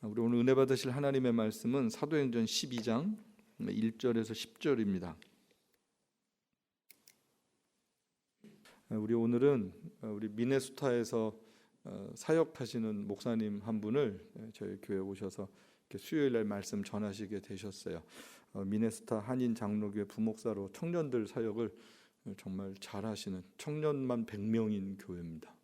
우리 오늘 은혜 받으실 하나님의 말씀은 사도행전 12장 1절에서 10절입니다. 우리 오늘은 우리 미네소타에서 사역하시는 목사님 한 분을 저희 교회에 오셔서 수요일 날 말씀 전하시게 되셨어요. 미네소타 한인 장로교회 부목사로 청년들 사역을 정말 잘하시는 청년만 100명인 교회입니다.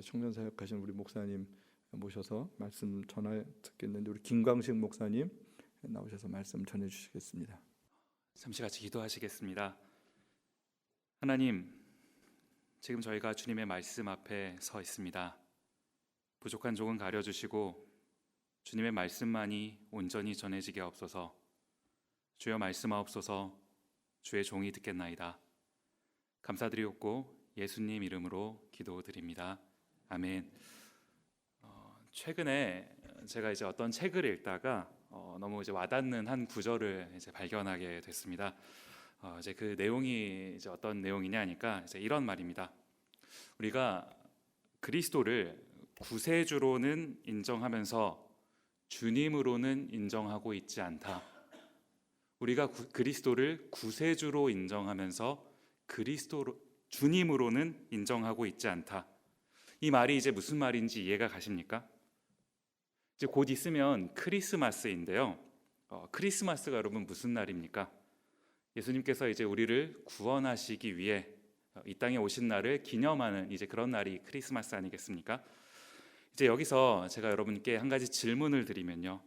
청년 사역하시는 우리 목사님 모셔서 말씀 전해 듣겠는데, 우리 김광식 목사님 나오셔서 말씀 전해 주시겠습니다. 잠시 같이 기도하시겠습니다. 하나님, 지금 저희가 주님의 말씀 앞에 서 있습니다. 부족한 종은 가려주시고 주님의 말씀만이 온전히 전해지게 하옵소서. 주여 말씀하옵소서. 주의 종이 듣겠나이다. 감사드리옵고 예수님 이름으로 기도드립니다. 아멘. 최근에 제가 어떤 책을 읽다가 너무 와닿는 한 구절을 발견하게 됐습니다. 그 내용이 어떤 내용이냐 하니까 이런 말입니다. 우리가 그리스도를 구세주로는 인정하면서 주님으로는 인정하고 있지 않다. 우리가 그리스도를 구세주로 인정하면서 주님으로는 인정하고 있지 않다. 이 말이 무슨 말인지 이해가 가십니까? 곧 있으면 크리스마스인데요. 크리스마스가 여러분 무슨 날입니까? 예수님께서 우리를 구원하시기 위해 이 땅에 오신 날을 기념하는 그런 날이 크리스마스 아니겠습니까? 여기서 제가 여러분께 한 가지 질문을 드리면요,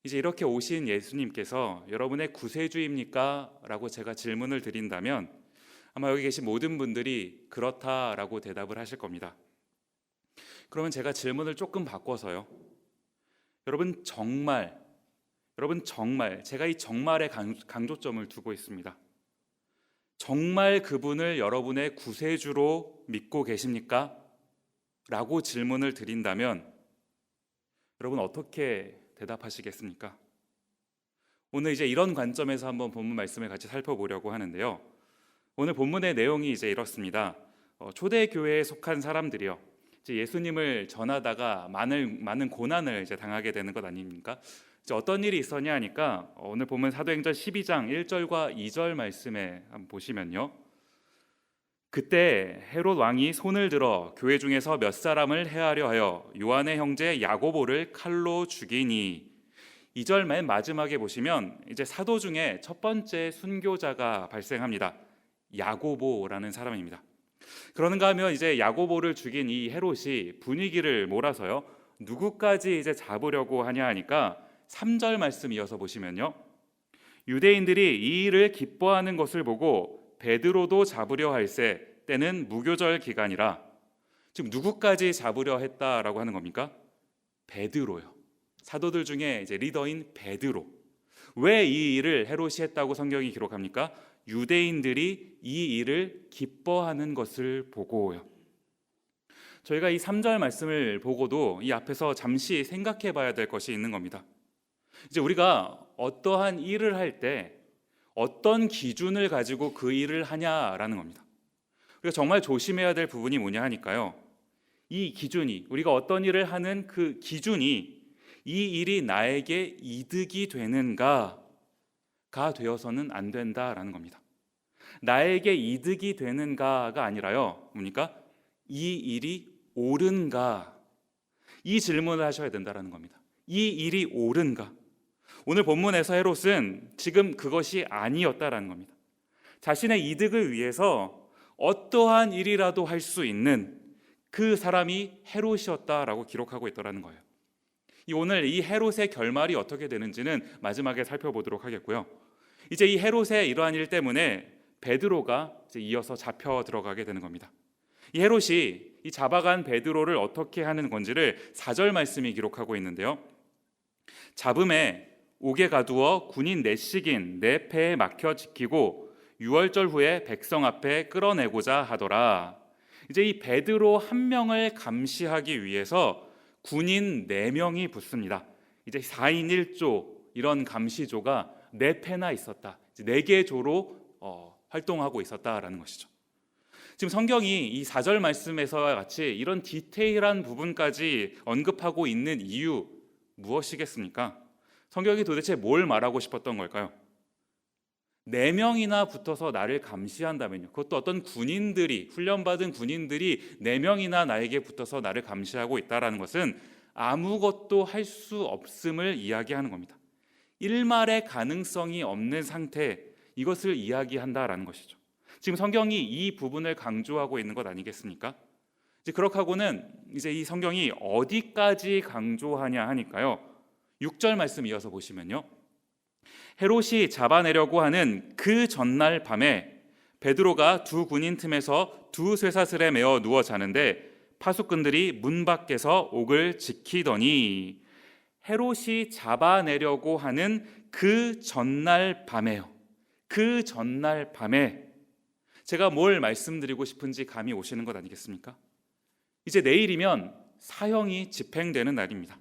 이렇게 오신 예수님께서 여러분의 구세주입니까? 라고 제가 질문을 드린다면 아마 여기 계신 모든 분들이 그렇다라고 대답을 하실 겁니다. 그러면 제가 질문을 조금 바꿔서요, 여러분 정말 제가 이 정말에 강조점을 두고 있습니다. 정말 그분을 여러분의 구세주로 믿고 계십니까? 라고 질문을 드린다면 여러분 어떻게 대답하시겠습니까? 오늘 이런 관점에서 한번 본문 말씀을 같이 살펴보려고 하는데요. 오늘 본문의 내용이 이렇습니다. 초대교회에 속한 사람들이요, 예수님을 전하다가 많은 고난을 당하게 되는 것 아닙니까? 어떤 일이 있었냐 하니까 오늘 보면 사도행전 12장 1절과 2절 말씀에 한번 보시면요, 그때 헤롯 왕이 손을 들어 교회 중에서 몇 사람을 해하려 하여 요한의 형제 야고보를 칼로 죽이니. 2절 맨 마지막에 보시면 사도 중에 첫 번째 순교자가 발생합니다. 야고보라는 사람입니다. 그러는가 하면 야고보를 죽인 이 헤롯이 분위기를 몰아서요, 누구까지 잡으려고 하냐 하니까 3절 말씀 이어서 보시면요, 유대인들이 이 일을 기뻐하는 것을 보고 베드로도 잡으려 할세 때는 무교절 기간이라. 지금 누구까지 잡으려 했다라고 하는 겁니까? 베드로요. 사도들 중에 리더인 베드로. 왜 이 일을 헤롯이 했다고 성경이 기록합니까? 유대인들이 이 일을 기뻐하는 것을 보고요. 저희가 이 3절 말씀을 보고도 이 앞에서 잠시 생각해 봐야 될 것이 있는 겁니다. 우리가 어떠한 일을 할 때 어떤 기준을 가지고 그 일을 하냐라는 겁니다. 우리가 정말 조심해야 될 부분이 뭐냐 하니까요, 이 기준이, 우리가 어떤 일을 하는 그 기준이 이 일이 나에게 이득이 되는가가 되어서는 안 된다라는 겁니다. 나에게 이득이 되는가가 아니라요, 뭡니까? 이 일이 옳은가, 이 질문을 하셔야 된다라는 겁니다. 이 일이 옳은가? 오늘 본문에서 헤롯은 지금 그것이 아니었다라는 겁니다. 자신의 이득을 위해서 어떠한 일이라도 할 수 있는 그 사람이 헤롯이었다라고 기록하고 있더라는 거예요. 오늘 이 헤롯의 결말이 어떻게 되는지는 마지막에 살펴보도록 하겠고요. 이 헤롯의 이러한 일 때문에 베드로가 이어서 잡혀 들어가게 되는 겁니다. 이 헤롯이 이 잡아간 베드로를 어떻게 하는 건지를 4절 말씀이 기록하고 있는데요, 잡음에 옥에 가두어 군인 넷씩인 네 패에 막혀 지키고 6월절 후에 백성 앞에 끌어내고자 하더라. 이 베드로 한 명을 감시하기 위해서 군인 4명이 붙습니다. 4인 1조 이런 감시조가 4패나 있었다. 4개의 조로 활동하고 있었다라는 것이죠. 지금 성경이 이 4절 말씀에서와 같이 이런 디테일한 부분까지 언급하고 있는 이유 무엇이겠습니까? 성경이 도대체 뭘 말하고 싶었던 걸까요? 4명이나 붙어서 나를 감시한다면요. 그것도 어떤 군인들이, 훈련받은 군인들이 4명이나 나에게 붙어서 나를 감시하고 있다는 것은 아무것도 할 수 없음을 이야기하는 겁니다. 일말의 가능성이 없는 상태, 이것을 이야기한다라는 것이죠. 지금 성경이 이 부분을 강조하고 있는 것 아니겠습니까? 이제 그렇게 하고는 이제 이 성경이 어디까지 강조하냐 하니까요. 6절 말씀 이어서 보시면요. 헤롯이 잡아내려고 하는 그 전날 밤에 베드로가 두 군인 틈에서 두 쇠사슬에 매어 누워 자는데 파수꾼들이 문 밖에서 옥을 지키더니, 헤롯이 잡아내려고 하는 그 전날 밤에요. 그 전날 밤에 제가 뭘 말씀드리고 싶은지 감이 오시는 것 아니겠습니까? 이제 내일이면 사형이 집행되는 날입니다.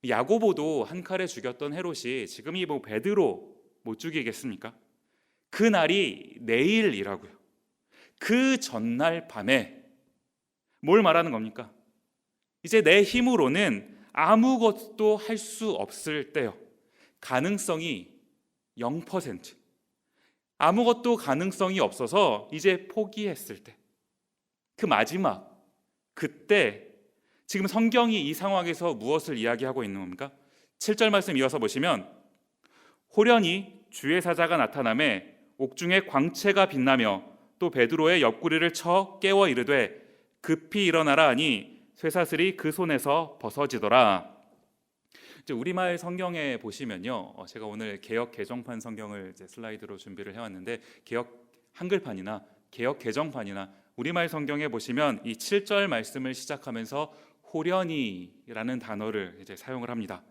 야고보도 한 칼에 죽였던 헤롯이 지금이 베드로 못 죽이겠습니까? 그 날이 내일이라고요. 그 전날 밤에 뭘 말하는 겁니까? 이제 내 힘으로는 아무것도 할 수 없을 때요. 가능성이 0%. 아무것도 가능성이 없어서 이제 포기했을 때. 그 마지막, 그때 지금 성경이 이 상황에서 무엇을 이야기하고 있는 겁니까? 7절 말씀 이어서 보시면, 호련히 주의 사자가 나타나매 옥중에 광채가 빛나며 또 베드로의 옆구리를 쳐 깨워 이르되 급히 일어나라 하니 쇠사슬이 그 손에서 벗어지더라. 이제 우리말 성경에 보시면요, 제가 오늘 개역 개정판 성경을 이제 슬라이드로 준비를 해왔는데, 개역 한글판이나 개역 개정판이나 우리말 성경에 보시면 이 7절 말씀을 시작하면서 호련히라는 단어를 이제 사용을 합니다.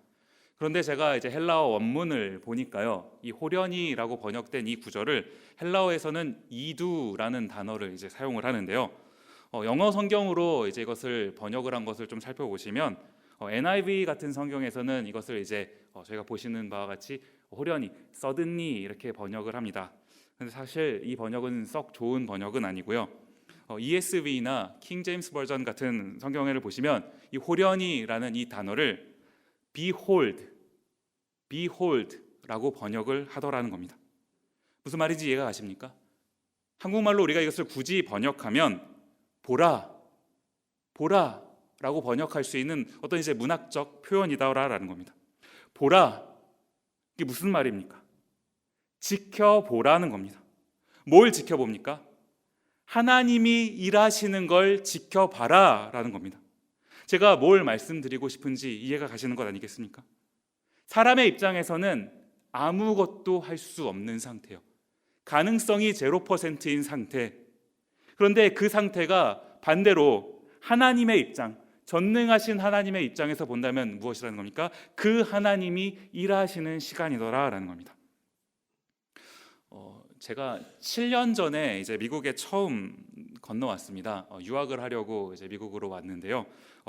그런데 제가 이제 헬라어 원문을 보니까요, 이 호련히라고 번역된 이 구절을 헬라어에서는 이두라는 단어를 이제 사용을 하는데요. 영어 성경으로 이제 이것을 번역을 한 것을 좀 살펴보시면 NIV 같은 성경에서는 이것을 이제 저희가 보시는 바와 같이 호련히, suddenly 이렇게 번역을 합니다. 근데 사실 이 번역은 썩 좋은 번역은 아니고요. ESV나 킹 제임스 버전 같은 성경을 보시면 이 호련히라는 이 단어를 behold라고 번역을 하더라는 겁니다. 무슨 말인지 이해가 가십니까? 한국말로 우리가 이것을 굳이 번역하면 보라라고 번역할 수 있는 어떤 이제 문학적 표현이다라는 겁니다. 보라, 이게 무슨 말입니까? 지켜보라는 겁니다. 뭘 지켜봅니까? 하나님이 일하시는 걸 지켜봐라라는 겁니다. 제가 뭘 말씀드리고 싶은지 이해가 가시는 것 아니겠습니까? 사람의 입장에서는 아무것도 할 수 없는 상태요. 가능성이 0%인 상태. 그런데 그 상태가 반대로 하나님의 입장, 전능하신 하나님의 입장에서 본다면 무엇이라는 겁니까? 그 하나님이 일하시는 시간이더라라는 겁니다. 제가 7년 전에 이제 미국에 처음 건너왔습니다. 유학을 하려고 이제 미국으로 왔는데요.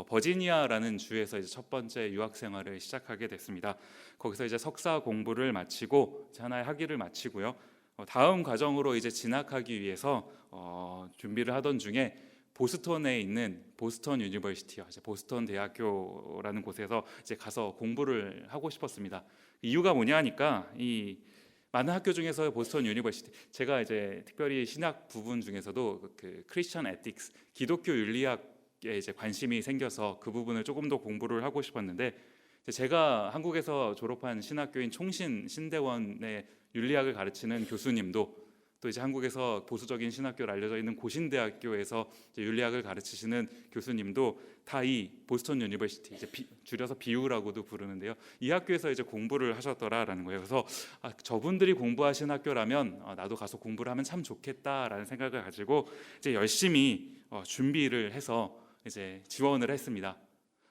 버지니아라는 주에서 이제 첫 번째 유학 생활을 시작하게 됐습니다. 거기서 이제 석사 공부를 마치고 하나의 학위를 마치고요. 다음 과정으로 이제 진학하기 위해서 준비를 하던 중에 보스턴에 있는 보스턴 유니버시티요, 보스턴 대학교라는 곳에서 이제 가서 공부를 하고 싶었습니다. 이유가 뭐냐 하니까 이 많은 학교 중에서 보스턴 유니버시티, 제가 이제 특별히 신학 부분 중에서도 그 크리스천 에틱스, 기독교 윤리학에 이제 관심이 생겨서 그 부분을 조금 더 공부를 하고 싶었는데, 제가 한국에서 졸업한 신학교인 총신 신대원의 윤리학을 가르치는 교수님도, 또 이제 한국에서 보수적인 신학교로 알려져 있는 고신대학교에서 이제 윤리학을 가르치시는 교수님도 다 이 보스턴 유니버시티, 이제 줄여서 BU라고도 부르는데요, 이 학교에서 이제 공부를 하셨더라라는 거예요. 그래서 저분들이 공부하신 학교라면 나도 가서 공부를 하면 참 좋겠다라는 생각을 가지고 이제 열심히 준비를 해서 이제 지원을 했습니다.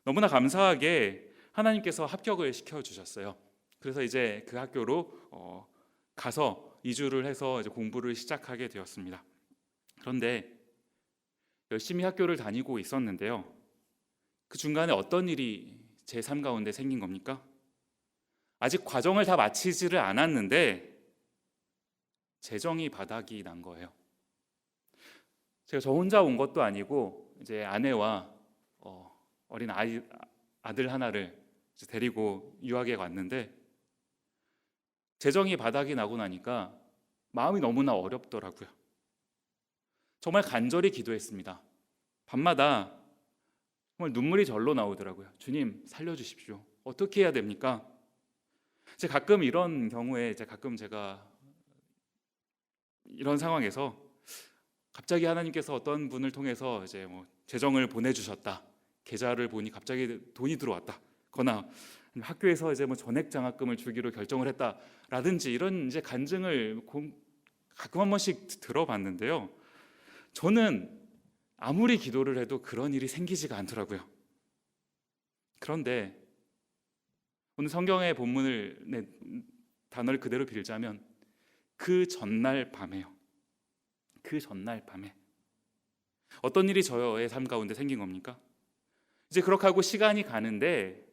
너무나 감사하게 하나님께서 합격을 시켜주셨어요. 그래서 이제 그 학교로 가서 이주를 해서 이제 공부를 시작하게 되었습니다. 그런데 열심히 학교를 다니고 있었는데요, 그 중간에 어떤 일이 제 삶 가운데 생긴 겁니까? 아직 과정을 다 마치지를 않았는데 재정이 바닥이 난 거예요. 제가 저 혼자 온 것도 아니고 이제 아내와 어린 아들 하나를 데리고 유학에 왔는데 재정이 바닥이 나고 나니까 마음이 너무나 어렵더라고요. 정말 간절히 기도했습니다. 밤마다 정말 눈물이 절로 나오더라고요. 주님 살려주십시오. 어떻게 해야 됩니까? 가끔 이런 경우에 가끔 제가 이런 상황에서 갑자기 하나님께서 어떤 분을 통해서 재정을 보내주셨다. 계좌를 보니 갑자기 돈이 들어왔다거나 학교에서 전액 장학금을 주기로 결정을 했다라든지 이런 간증을 가끔 한 번씩 들어봤는데요. 저는 아무리 기도를 해도 그런 일이 생기지가 않더라고요. 그런데 오늘 성경의 본문을 단어를 그대로 빌자면 그 전날 밤에요. 그 전날 밤에 어떤 일이 저의 삶 가운데 생긴 겁니까? 그렇게 하고 시간이 가는데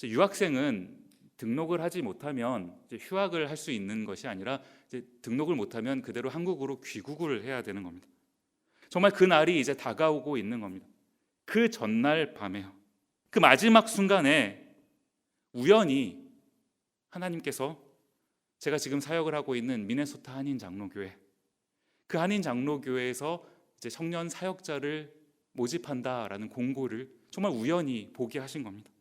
유학생은 등록을 하지 못하면 휴학을 할 수 있는 것이 아니라 등록을 못하면 그대로 한국으로 귀국을 해야 되는 겁니다. 정말 그 날이 다가오고 있는 겁니다. 그 전날 밤에요. 그 마지막 순간에 우연히 하나님께서 제가 지금 사역을 하고 있는 미네소타 한인 장로교회, 그 한인 장로교회에서 청년 사역자를 모집한다라는 공고를 정말 우연히 보게 하신 겁니다.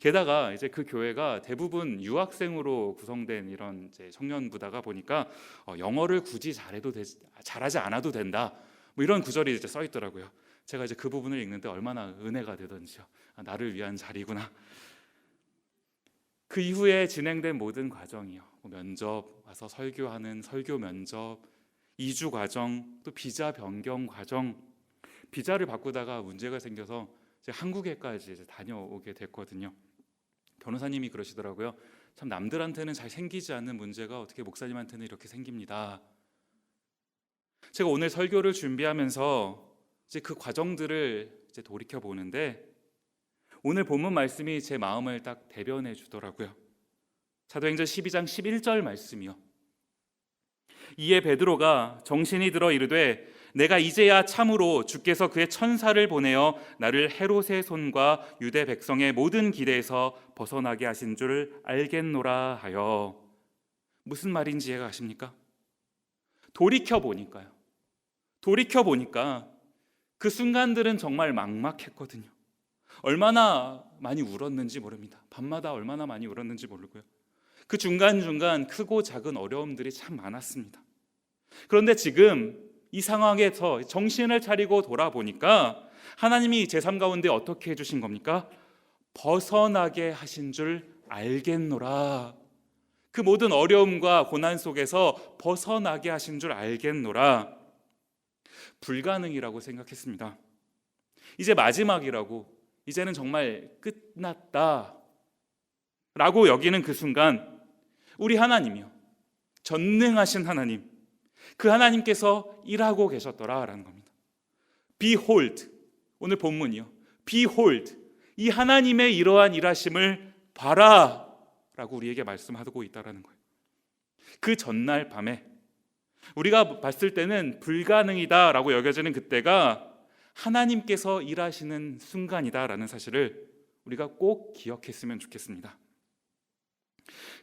게다가 그 교회가 대부분 유학생으로 구성된 이런 청년부다가 보니까 영어를 굳이 잘하지 않아도 된다. 이런 구절이 써 있더라고요. 제가 그 부분을 읽는데 얼마나 은혜가 되던지요. 나를 위한 자리구나. 그 이후에 진행된 모든 과정이요. 면접 와서 설교하는 설교 면접, 이주 과정, 또 비자 변경 과정. 비자를 바꾸다가 문제가 생겨서 한국에까지 다녀오게 됐거든요. 변호사님이 그러시더라고요. 참 남들한테는 잘 생기지 않는 문제가 어떻게 목사님한테는 이렇게 생깁니다. 제가 오늘 설교를 준비하면서 그 과정들을 돌이켜 보는데 오늘 본문 말씀이 제 마음을 딱 대변해 주더라고요. 사도행전 12장 11절 말씀이요. 이에 베드로가 정신이 들어 이르되 내가 이제야 참으로 주께서 그의 천사를 보내어 나를 헤롯의 손과 유대 백성의 모든 기대에서 벗어나게 하신 줄 알겠노라 하여. 무슨 말인지 이해가 가십니까? 돌이켜 보니까 그 순간들은 정말 막막했거든요. 얼마나 많이 울었는지 모릅니다. 밤마다 얼마나 많이 울었는지 모르고요. 그 중간중간 크고 작은 어려움들이 참 많았습니다. 그런데 지금 이 상황에서 정신을 차리고 돌아보니까 하나님이 제 삶 가운데 어떻게 해주신 겁니까? 벗어나게 하신 줄 알겠노라. 그 모든 어려움과 고난 속에서 벗어나게 하신 줄 알겠노라. 불가능이라고 생각했습니다. 이제 마지막이라고, 이제는 정말 끝났다 라고 여기는 그 순간 우리 하나님이요, 전능하신 하나님, 그 하나님께서 일하고 계셨더라라는 겁니다. Behold, 오늘 본문이요, Behold, 이 하나님의 이러한 일하심을 봐라 라고 우리에게 말씀하고 있다는 거예요. 그 전날 밤에 우리가 봤을 때는 불가능이다 라고 여겨지는 그때가 하나님께서 일하시는 순간이다라는 사실을 우리가 꼭 기억했으면 좋겠습니다.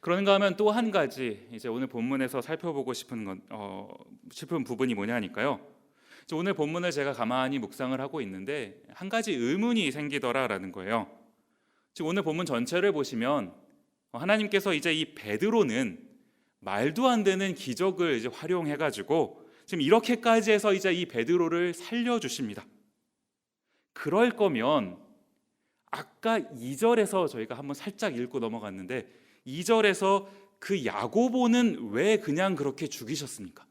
그런가 하면 또 한 가지 이제 오늘 본문에서 살펴보고 싶은 부분이 뭐냐니까요. 오늘 본문을 제가 가만히 묵상을 하고 있는데 한 가지 의문이 생기더라라는 거예요. 지금 오늘 본문 전체를 보시면 하나님께서 이제 이 베드로는 말도 안 되는 기적을 이제 활용해가지고 지금 이렇게까지 해서 이제 이 베드로를 살려주십니다. 그럴 거면 아까 2절에서 저희가 한번 살짝 읽고 넘어갔는데 2절에서 그 야고보는 왜 그냥 그렇게 죽이셨습니까?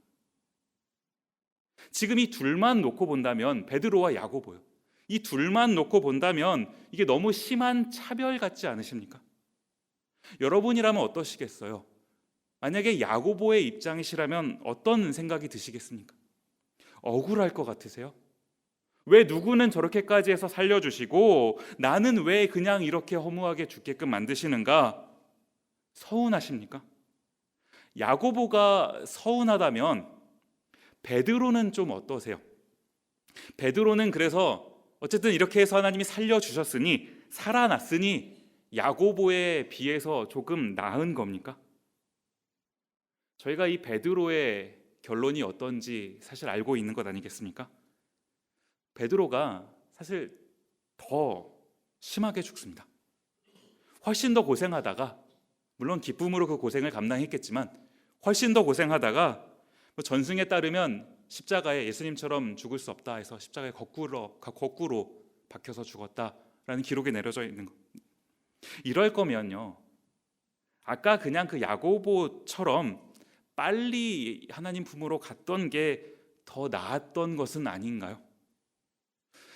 지금 이 둘만 놓고 본다면, 베드로와 야고보요, 이 둘만 놓고 본다면 이게 너무 심한 차별 같지 않으십니까? 여러분이라면 어떠시겠어요? 만약에 야고보의 입장이시라면 어떤 생각이 드시겠습니까? 억울할 것 같으세요? 왜 누구는 저렇게까지 해서 살려주시고 나는 왜 그냥 이렇게 허무하게 죽게끔 만드시는가? 서운하십니까? 야고보가 서운하다면 베드로는 좀 어떠세요? 베드로는 그래서 어쨌든 이렇게 해서 하나님이 살려주셨으니 살아났으니 야고보에 비해서 조금 나은 겁니까? 저희가 이 베드로의 결론이 어떤지 사실 알고 있는 것 아니겠습니까? 베드로가 사실 더 심하게 죽습니다. 훨씬 더 고생하다가, 물론 기쁨으로 그 고생을 감당했겠지만 훨씬 더 고생하다가 전승에 따르면 십자가에 예수님처럼 죽을 수 없다 해서 십자가에 거꾸로 박혀서 죽었다라는 기록이 내려져 있는 것. 이럴 거면요, 아까 그냥 그 야고보처럼 빨리 하나님 품으로 갔던 게 더 나았던 것은 아닌가요?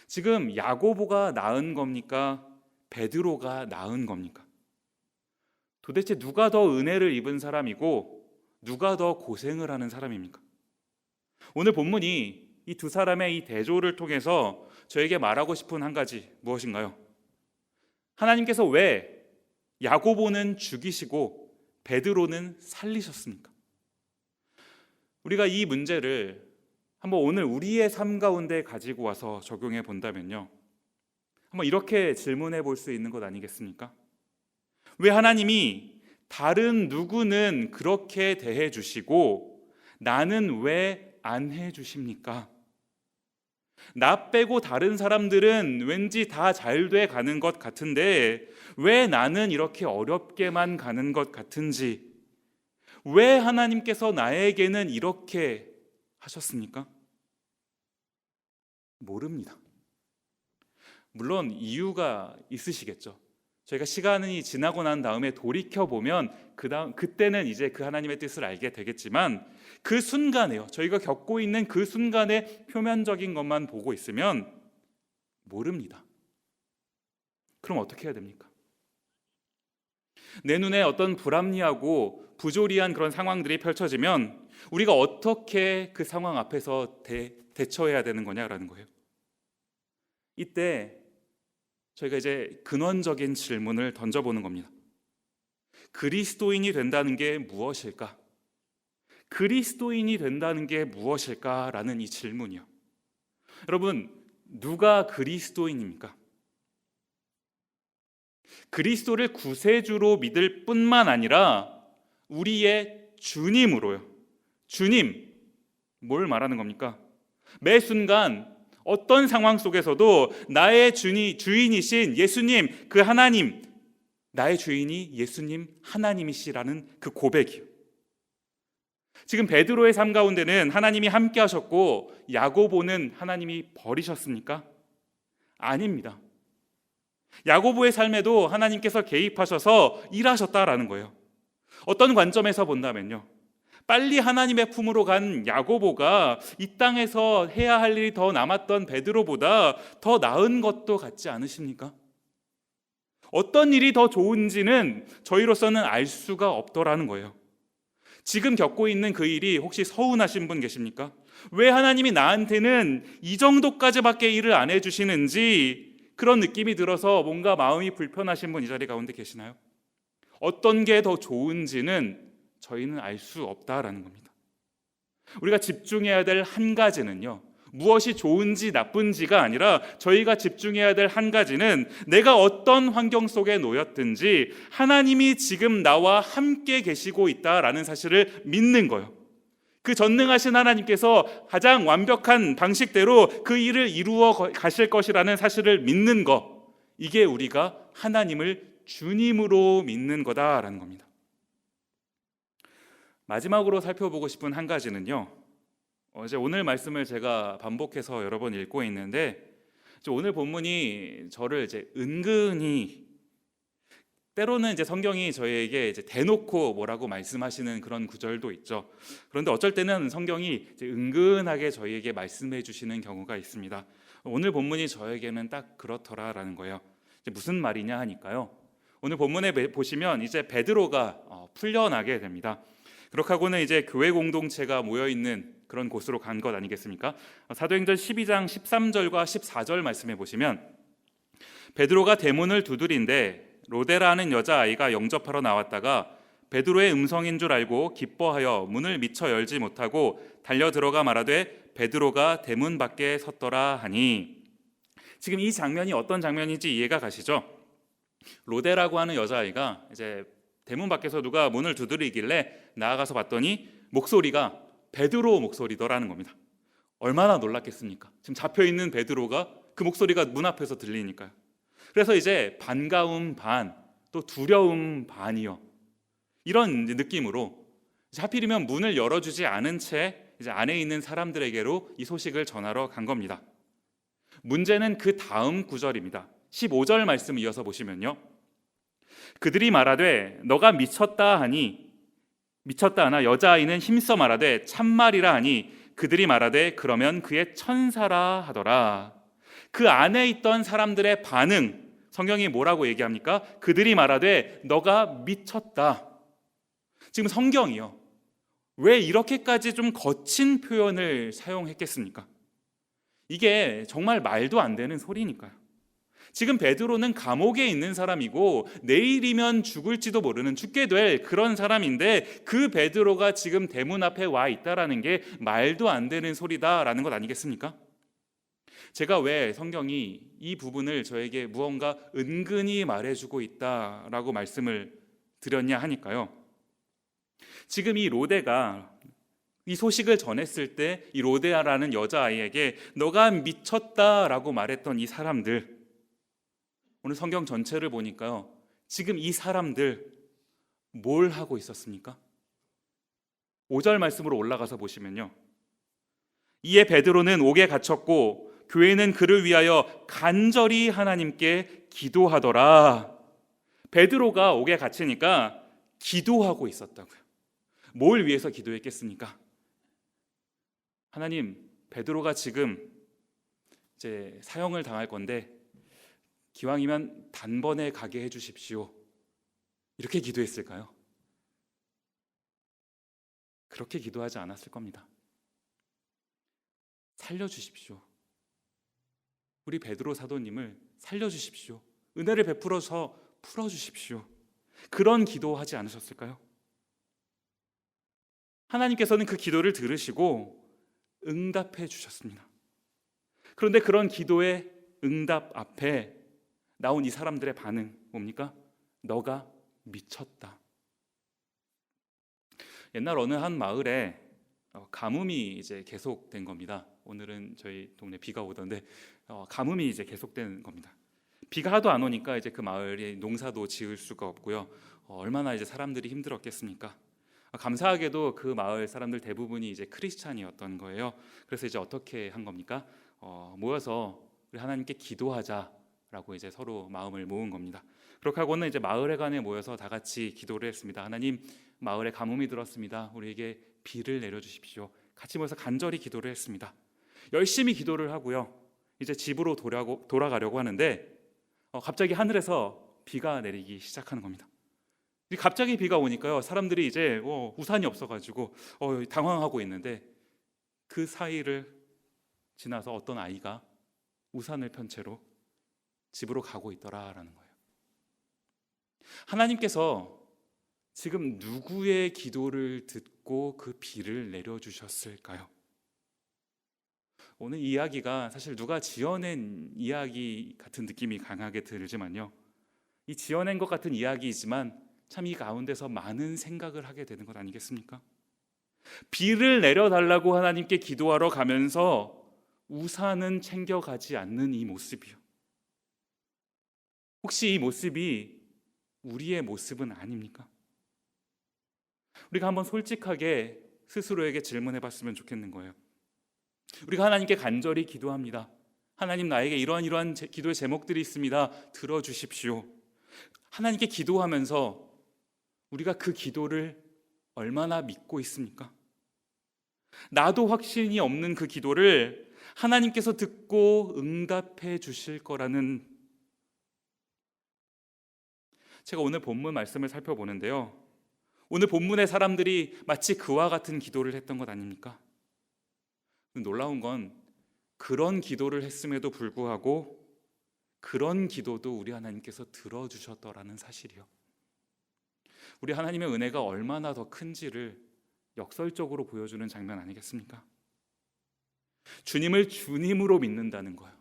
지금 야고보가 나은 겁니까? 베드로가 나은 겁니까? 도대체 누가 더 은혜를 입은 사람이고 누가 더 고생을 하는 사람입니까? 오늘 본문이 이 두 사람의 이 대조를 통해서 저에게 말하고 싶은 한 가지 무엇인가요? 하나님께서 왜 야고보는 죽이시고 베드로는 살리셨습니까? 우리가 이 문제를 한번 오늘 우리의 삶 가운데 가지고 와서 적용해 본다면요, 한번 이렇게 질문해 볼 수 있는 것 아니겠습니까? 왜 하나님이 다른 누구는 그렇게 대해 주시고 나는 왜 안 해 주십니까? 나 빼고 다른 사람들은 왠지 다 잘 돼 가는 것 같은데 왜 나는 이렇게 어렵게만 가는 것 같은지, 왜 하나님께서 나에게는 이렇게 하셨습니까? 모릅니다. 물론 이유가 있으시겠죠. 저희가 시간이 지나고 난 다음에 돌이켜 보면 그때는 이제 그 하나님의 뜻을 알게 되겠지만, 그 순간에요, 저희가 겪고 있는 그 순간에 표면적인 것만 보고 있으면 모릅니다. 그럼 어떻게 해야 됩니까? 내 눈에 어떤 불합리하고 부조리한 그런 상황들이 펼쳐지면 우리가 어떻게 그 상황 앞에서 대처해야 되는 거냐라는 거예요. 이때 저희가 이제 근원적인 질문을 던져보는 겁니다. 그리스도인이 된다는 게 무엇일까? 그리스도인이 된다는 게 무엇일까라는 이 질문이요. 여러분, 누가 그리스도인입니까? 그리스도를 구세주로 믿을 뿐만 아니라 우리의 주님으로요. 주님, 뭘 말하는 겁니까? 매 순간 어떤 상황 속에서도 나의 주인이신 예수님, 그 하나님, 나의 주인이 예수님 하나님이시라는 그 고백이요. 지금 베드로의 삶 가운데는 하나님이 함께 하셨고 야고보는 하나님이 버리셨습니까? 아닙니다. 야고보의 삶에도 하나님께서 개입하셔서 일하셨다라는 거예요. 어떤 관점에서 본다면요, 빨리 하나님의 품으로 간 야고보가 이 땅에서 해야 할 일이 더 남았던 베드로보다 더 나은 것도 같지 않으십니까? 어떤 일이 더 좋은지는 저희로서는 알 수가 없더라는 거예요. 지금 겪고 있는 그 일이 혹시 서운하신 분 계십니까? 왜 하나님이 나한테는 이 정도까지밖에 일을 안 해주시는지 그런 느낌이 들어서 뭔가 마음이 불편하신 분 이 자리 가운데 계시나요? 어떤 게 더 좋은지는 저희는 알 수 없다라는 겁니다. 우리가 집중해야 될 한 가지는요, 무엇이 좋은지 나쁜지가 아니라 저희가 집중해야 될 한 가지는 내가 어떤 환경 속에 놓였든지 하나님이 지금 나와 함께 계시고 있다라는 사실을 믿는 거예요. 그 전능하신 하나님께서 가장 완벽한 방식대로 그 일을 이루어 가실 것이라는 사실을 믿는 것, 이게 우리가 하나님을 주님으로 믿는 거다라는 겁니다. 마지막으로 살펴보고 싶은 한 가지는요, 이제 오늘 말씀을 제가 반복해서 여러 번 읽고 있는데, 오늘 본문이 저를 이제 은근히, 때로는 이제 성경이 저희에게 이제 대놓고 뭐라고 말씀하시는 그런 구절도 있죠. 그런데 어쩔 때는 성경이 이제 은근하게 저희에게 말씀해 주시는 경우가 있습니다. 오늘 본문이 저에게는 딱 그렇더라라는 거예요. 이제 무슨 말이냐 하니까요, 오늘 본문에 보시면 이제 베드로가 풀려나게 됩니다. 그렇게 하고는 이제 교회 공동체가 모여 있는 그런 곳으로 간 것 아니겠습니까? 사도행전 12장 13절과 14절 말씀해 보시면, 베드로가 대문을 두드린데 로데라는 여자아이가 영접하러 나왔다가 베드로의 음성인 줄 알고 기뻐하여 문을 미처 열지 못하고 달려 들어가 말하되 베드로가 대문 밖에 섰더라 하니, 지금 이 장면이 어떤 장면인지 이해가 가시죠? 로데라고 하는 여자아이가 이제 대문 밖에서 누가 문을 두드리길래 나아가서 봤더니 목소리가 베드로 목소리더라는 겁니다. 얼마나 놀랐겠습니까? 지금 잡혀있는 베드로가 그 목소리가 문 앞에서 들리니까요. 그래서 이제 반가움 반, 또 두려움 반이요, 이런 느낌으로 하필이면 문을 열어주지 않은 채 이제 안에 있는 사람들에게로 이 소식을 전하러 간 겁니다. 문제는 그 다음 구절입니다. 15절 말씀 이어서 보시면요, 그들이 말하되 너가 미쳤다 하나 여자아이는 힘써 말하되 참말이라 하니 그들이 말하되 그러면 그의 천사라 하더라. 그 안에 있던 사람들의 반응, 성경이 뭐라고 얘기합니까? 그들이 말하되 너가 미쳤다. 지금 성경이요, 왜 이렇게까지 좀 거친 표현을 사용했겠습니까? 이게 정말 말도 안 되는 소리니까요. 지금 베드로는 감옥에 있는 사람이고 내일이면 죽을지도 모르는, 죽게 될 그런 사람인데 그 베드로가 지금 대문 앞에 와 있다라는 게 말도 안 되는 소리다라는 것 아니겠습니까? 제가 왜 성경이 이 부분을 저에게 무언가 은근히 말해주고 있다라고 말씀을 드렸냐 하니까요, 지금 이 로데가 이 소식을 전했을 때 이 로데아라는 여자아이에게 너가 미쳤다라고 말했던 이 사람들, 오늘 성경 전체를 보니까요, 지금 이 사람들 뭘 하고 있었습니까? 5절 말씀으로 올라가서 보시면요, 이에 베드로는 옥에 갇혔고 교회는 그를 위하여 간절히 하나님께 기도하더라. 베드로가 옥에 갇히니까 기도하고 있었다고요. 뭘 위해서 기도했겠습니까? 하나님, 베드로가 지금 이제 사형을 당할 건데 기왕이면 단번에 가게 해주십시오. 이렇게 기도했을까요? 그렇게 기도하지 않았을 겁니다. 살려주십시오. 우리 베드로 사도님을 살려주십시오. 은혜를 베풀어서 풀어주십시오. 그런 기도하지 않으셨을까요? 하나님께서는 그 기도를 들으시고 응답해 주셨습니다. 그런데 그런 기도의 응답 앞에 나온 이 사람들의 반응 뭡니까? 너가 미쳤다. 옛날 어느 한 마을에 가뭄이 이제 계속된 겁니다. 오늘은 저희 동네 비가 오던데 가뭄이 이제 계속된 겁니다. 비가 하도 안 오니까 이제 그 마을이 농사도 지을 수가 없고요. 얼마나 이제 사람들이 힘들었겠습니까? 감사하게도 그 마을 사람들 대부분이 이제 크리스찬이었던 거예요. 그래서 이제 어떻게 한 겁니까? 모여서 우리 하나님께 기도하자라고 이제 서로 마음을 모은 겁니다. 그렇게 하고는 이제 마을회관에 모여서 다 같이 기도를 했습니다. 하나님, 마을에 가뭄이 들었습니다. 우리에게 비를 내려주십시오. 같이 모여서 간절히 기도를 했습니다. 열심히 기도를 하고요, 이제 집으로 돌아가려고 하는데 갑자기 하늘에서 비가 내리기 시작하는 겁니다. 갑자기 비가 오니까요, 사람들이 이제 우산이 없어가지고 당황하고 있는데 그 사이를 지나서 어떤 아이가 우산을 편 채로 집으로 가고 있더라라는 거예요. 하나님께서 지금 누구의 기도를 듣고 그 비를 내려주셨을까요? 오늘 이야기가 사실 누가 지어낸 이야기 같은 느낌이 강하게 들지만요, 이 지어낸 것 같은 이야기이지만 참 이 가운데서 많은 생각을 하게 되는 것 아니겠습니까? 비를 내려달라고 하나님께 기도하러 가면서 우산은 챙겨가지 않는 이 모습이요, 혹시 이 모습이 우리의 모습은 아닙니까? 우리가 한번 솔직하게 스스로에게 질문해 봤으면 좋겠는 거예요. 우리가 하나님께 간절히 기도합니다. 하나님, 나에게 이러한 기도의 제목들이 있습니다. 들어주십시오. 하나님께 기도하면서 우리가 그 기도를 얼마나 믿고 있습니까? 나도 확신이 없는 그 기도를 하나님께서 듣고 응답해 주실 거라는, 제가 오늘 본문 말씀을 살펴보는데요, 오늘 본문의 사람들이 마치 그와 같은 기도를 했던 것 아닙니까? 놀라운 건 그런 기도를 했음에도 불구하고 그런 기도도 우리 하나님께서 들어주셨더라는 사실이요, 우리 하나님의 은혜가 얼마나 더 큰지를 역설적으로 보여주는 장면 아니겠습니까? 주님을 주님으로 믿는다는 거요,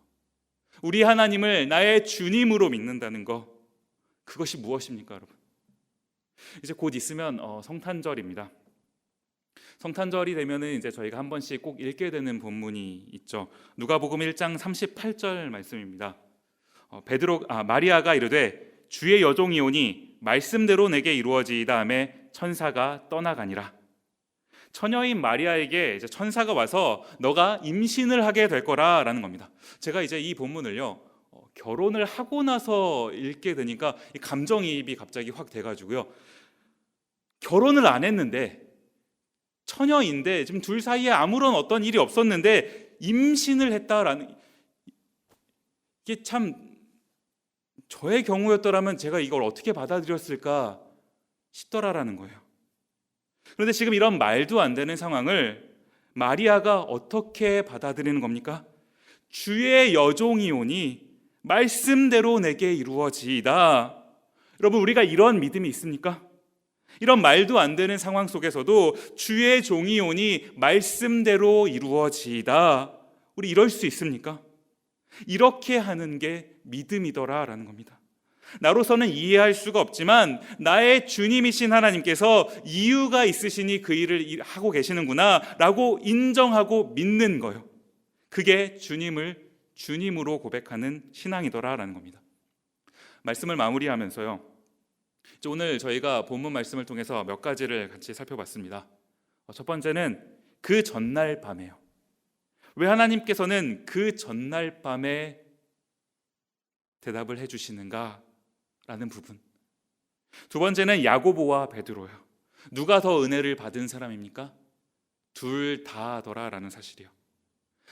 우리 하나님을 나의 주님으로 믿는다는 거, 그것이 무엇입니까, 여러분? 이제 곧 있으면 성탄절입니다. 성탄절이 되면은 이제 저희가 한 번씩 꼭 읽게 되는 본문이 있죠. 누가복음 1장 38절 말씀입니다. 마리아가 이르되 주의 여종이오니 말씀대로 내게 이루어지이다 하매 천사가 떠나가니라. 처녀인 마리아에게 이제 천사가 와서 너가 임신을 하게 될 거라라는 겁니다. 제가 이제 이 본문을요 결혼을 하고 나서 읽게 되니까 이 감정이입이 갑자기 확 돼가지고요. 결혼을 안 했는데 처녀인데 지금 둘 사이에 아무런 어떤 일이 없었는데 임신을 했다라는, 이게 참 저의 경우였더라면 제가 이걸 어떻게 받아들였을까 싶더라라는 거예요. 그런데 지금 이런 말도 안 되는 상황을 마리아가 어떻게 받아들이는 겁니까? 주의 여종이오니 말씀대로 내게 이루어지이다. 여러분, 우리가 이런 믿음이 있습니까? 이런 말도 안 되는 상황 속에서도 주의 종이오니 말씀대로 이루어지이다. 우리 이럴 수 있습니까? 이렇게 하는 게 믿음이더라라는 겁니다. 나로서는 이해할 수가 없지만 나의 주님이신 하나님께서 이유가 있으시니 그 일을 하고 계시는구나 라고 인정하고 믿는 거예요. 그게 주님을 주님으로 고백하는 신앙이더라라는 겁니다. 말씀을 마무리하면서요, 오늘 저희가 본문 말씀을 통해서 몇 가지를 같이 살펴봤습니다. 첫 번째는 그 전날 밤에요. 왜 하나님께서는 그 전날 밤에 대답을 해주시는가 라는 부분. 두 번째는 야고보와 베드로요. 누가 더 은혜를 받은 사람입니까? 둘 다더라라는 사실이요.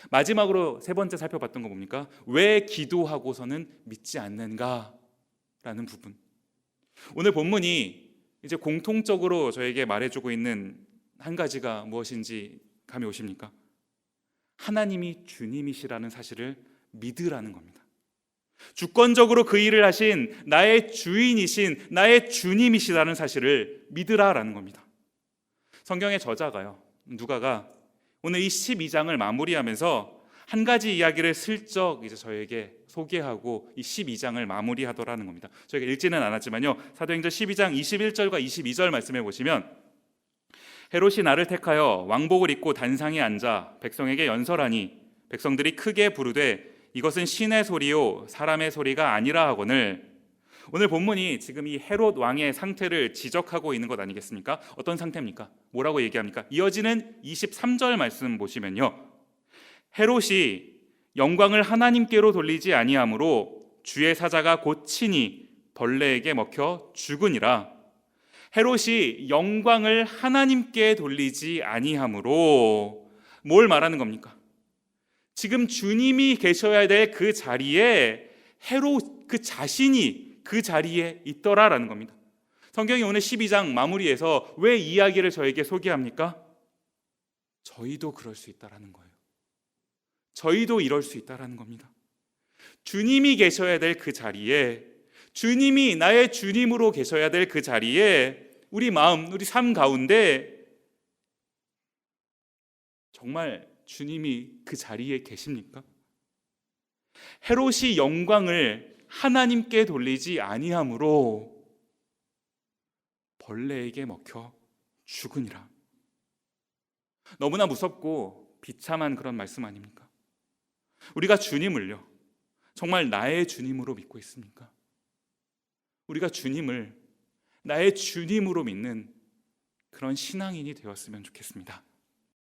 마지막으로 세 번째 살펴봤던 거 뭡니까? 왜 기도하고서는 믿지 않는가 라는 부분. 오늘 본문이 이제 공통적으로 저에게 말해주고 있는 한 가지가 무엇인지 감이 오십니까? 하나님이 주님이시라는 사실을 믿으라는 겁니다. 주권적으로 그 일을 하신 나의 주인이신 나의 주님이시라는 사실을 믿으라라는 겁니다. 성경의 저자가요, 누가가 오늘 이 12장을 마무리하면서 한 가지 이야기를 슬쩍 이제 저에게 소개하고 이 12장을 마무리하더라는 겁니다. 저희가 읽지는 않았지만요, 사도행전 12장 21절과 22절 말씀해 보시면, 헤롯이 나를 택하여 왕복을 입고 단상에 앉아 백성에게 연설하니 백성들이 크게 부르되 이것은 신의 소리요 사람의 소리가 아니라 하거늘. 오늘 본문이 지금 이 헤롯 왕의 상태를 지적하고 있는 것 아니겠습니까? 어떤 상태입니까? 뭐라고 얘기합니까? 이어지는 23절 말씀 보시면요, 헤롯이 영광을 하나님께로 돌리지 아니하므로 주의 사자가 곧 친히 벌레에게 먹혀 죽으니라. 헤롯이 영광을 하나님께 돌리지 아니하므로 뭘 말하는 겁니까? 지금 주님이 계셔야 될 그 자리에 헤롯 그 자신이 그 자리에 있더라라는 겁니다. 성경이 오늘 12장 마무리에서 왜 이야기를 저에게 소개합니까? 저희도 그럴 수 있다라는 거예요. 저희도 이럴 수 있다라는 겁니다. 주님이 계셔야 될 그 자리에, 주님이 나의 주님으로 계셔야 될 그 자리에 우리 마음, 우리 삶 가운데 정말 주님이 그 자리에 계십니까? 헤롯이 영광을 하나님께 돌리지 아니하므로 벌레에게 먹혀 죽으니라. 너무나 무섭고 비참한 그런 말씀 아닙니까? 우리가 주님을요, 정말 나의 주님으로 믿고 있습니까? 우리가 주님을 나의 주님으로 믿는 그런 신앙인이 되었으면 좋겠습니다.